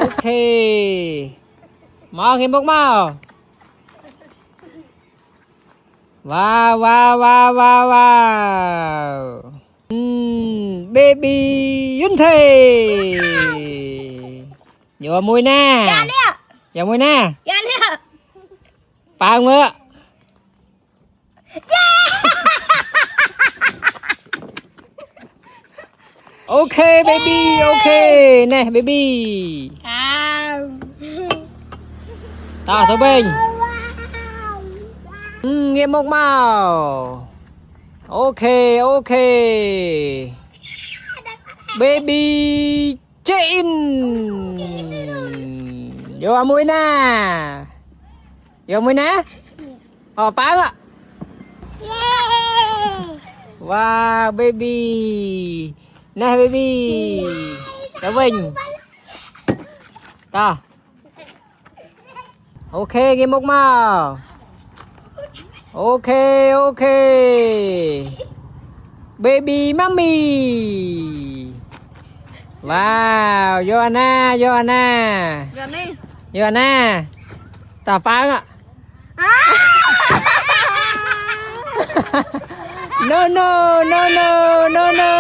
Ok. Mau game bốc mau. Wow, wow, wow, wow, wow. Baby Yun Thề. Vô mùi nè. Vô mùi nè. Bao mưa. Ok baby, ok. Nè baby. Ta thôi bình. Nghe mốc màu. Ok, ok. Baby Chain. Vô mũi nè. Vô mũi nè. Bán ạ. Wow, baby. Nè baby. Cháu Bình. Ta. Ok, game mốc màu. Ok, ok. Baby mommy. Wow, Joanna, Joanna. Joanna. Ta phá ạ. No, no, no, no, no, no.